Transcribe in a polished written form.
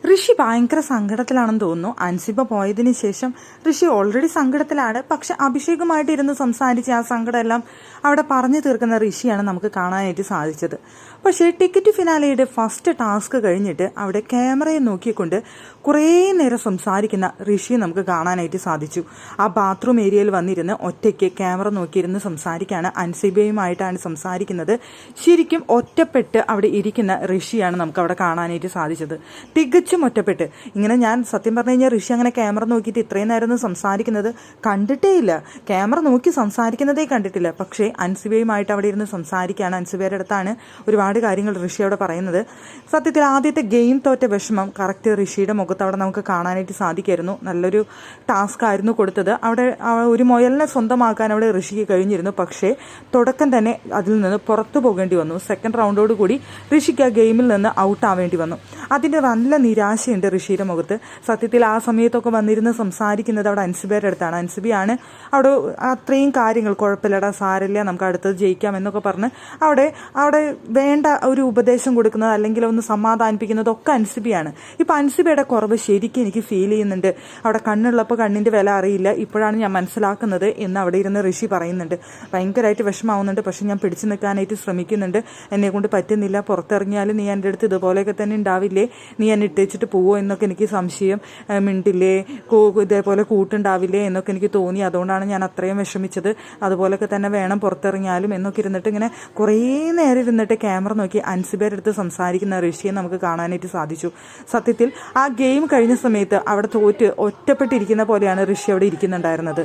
ഋഷി ഭയങ്കര സങ്കടത്തിലാണെന്ന് തോന്നുന്നു. അൻസിബ പോയതിനു ശേഷം ഋഷി ഓൾറെഡി സങ്കടത്തിലാണ്. പക്ഷെ അഭിഷേകുമായിട്ട് ഇരുന്ന് സംസാരിച്ച് ആ സങ്കടമെല്ലാം അവിടെ പറഞ്ഞു തീർക്കുന്ന ഋഷിയാണ് നമുക്ക് കാണാനായിട്ട് സാധിച്ചത്. പക്ഷേ ടിക്കറ്റ് ഫിനാലയുടെ ഫസ്റ്റ് ടാസ്ക് കഴിഞ്ഞിട്ട് അവിടെ ക്യാമറയെ നോക്കിക്കൊണ്ട് കുറേ നേരം സംസാരിക്കുന്ന ഋഷിയെ നമുക്ക് കാണാനായിട്ട് സാധിച്ചു. ആ ബാത്റൂം ഏരിയയിൽ വന്നിരുന്ന് ഒറ്റയ്ക്ക് ക്യാമറ നോക്കിയിരുന്ന് സംസാരിക്കുകയാണ്. അൻസിബയുമായിട്ടാണ് സംസാരിക്കുന്നത്. ശരിക്കും ഒറ്റപ്പെട്ട് അവിടെ ഇരിക്കുന്ന ഋഷിയാണ് നമുക്ക് അവിടെ കാണാനായിട്ട് സാധിച്ചത്. തികച്ചും ഒറ്റപ്പെട്ട്. ഇങ്ങനെ ഞാൻ സത്യം പറഞ്ഞു കഴിഞ്ഞാൽ ഋഷി അങ്ങനെ ക്യാമറ നോക്കിയിട്ട് ഇത്രയും നേരം ഒന്നും സംസാരിക്കുന്നത് കണ്ടിട്ടേ ഇല്ല. ക്യാമറ നോക്കി സംസാരിക്കുന്നതേ കണ്ടിട്ടില്ല. പക്ഷേ അൻസിബയുമായിട്ട് അവിടെ ഇരുന്ന് സംസാരിക്കുകയാണ്. അൻസിബയുടെ അടുത്താണ് ഒരുപാട് കാര്യങ്ങൾ ഋഷി അവിടെ പറയുന്നത്. സത്യത്തിൽ ആദ്യത്തെ ഗെയിം തോറ്റ വിഷമം കറക്റ്റ് ഋഷിയുടെ മുഖത്ത് അവിടെ നമുക്ക് കാണാനായിട്ട് സാധിക്കായിരുന്നു. നല്ലൊരു ടാസ്ക് ആയിരുന്നു കൊടുത്തത്. അവിടെ ഒരു മുയലിനെ സ്വന്തമാക്കാൻ അവിടെ ഋഷിക്ക് കഴിഞ്ഞിരുന്നു. പക്ഷേ തുടക്കം തന്നെ അതിൽ നിന്ന് പുറത്തു പോകേണ്ടി വന്നു. സെക്കൻഡ് റൗണ്ടോട് കൂടി ഋഷിക്ക് ആ ഗെയിമിൽ നിന്ന് ഔട്ട് ആവേണ്ടി വന്നു. അതിൻ്റെ നല്ല നിരാശയുണ്ട് ഋഷിയുടെ മുഖത്ത്. സത്യത്തിൽ ആ സമയത്തൊക്കെ വന്നിരുന്ന് സംസാരിക്കുന്നത് അവിടെ അൻസിബയുടെ അടുത്താണ്. അൻസിബയാണ് അവിടെ അത്രയും കാര്യങ്ങൾ കുഴപ്പമില്ലടാ, സാരില്ല, നമുക്ക് അടുത്തത് ജയിക്കാം എന്നൊക്കെ പറഞ്ഞ് അവിടെ വേണ്ട ഒരു ഉപദേശം കൊടുക്കുന്നത് അല്ലെങ്കിൽ ഒന്ന് സമാധാനിപ്പിക്കുന്നതൊക്കെ അൻസിബയാണ്. ഇപ്പം അൻസിബയുടെ കുറവ് ശരിക്കും എനിക്ക് ഫീൽ ചെയ്യുന്നുണ്ട്. അവിടെ കണ്ണുള്ളപ്പോൾ കണ്ണിൻ്റെ വില അറിയില്ല, ഇപ്പോഴാണ് ഞാൻ മനസ്സിലാക്കുന്നത് എന്ന് അവിടെ ഇരുന്ന് ഋഷി പറയുന്നുണ്ട്. ഭയങ്കരമായിട്ട് വിഷമാവുന്നുണ്ട്. പക്ഷെ ഞാൻ പിടിച്ചു നിൽക്കാനായിട്ട് ശ്രമിക്കുന്നുണ്ട്. എന്നെ കൊണ്ട് പറ്റുന്നില്ല. പുറത്തിറങ്ങിയാലും നീ എൻ്റെ അടുത്ത് ഇതുപോലെയൊക്കെ തന്നെ ഉണ്ടാവില്ലേ, നീ എന്നെ ഇട്ടേച്ചിട്ട് പോവോ എന്നൊക്കെ എനിക്ക് സംശയം. മിണ്ടില്ലേ, ഇതേപോലെ കൂട്ടുണ്ടാവില്ലേ എന്നൊക്കെ എനിക്ക് തോന്നി. അതുകൊണ്ടാണ് ഞാൻ അത്രയും വിഷമിച്ചത്. അതുപോലെയൊക്കെ തന്നെ വേണം പുറത്തിറങ്ങിയാലും എന്നൊക്കെ ഇരുന്നിട്ട് ഇങ്ങനെ കുറേ നേരം ഇരുന്നിട്ട് ക്യാമറ നോക്കി അൻസിബയുടെ അടുത്ത് സംസാരിക്കുന്ന ഋഷിയെ നമുക്ക് കാണാനായിട്ട് സാധിച്ചു. സത്യത്തിൽ ആ ഗെയിം കഴിഞ്ഞ സമയത്ത് അവിടെ തോറ്റ് ഒറ്റപ്പെട്ടിരിക്കുന്ന പോലെയാണ് ഋഷി അവിടെ ഇരിക്കുന്നുണ്ടായിരുന്നത്.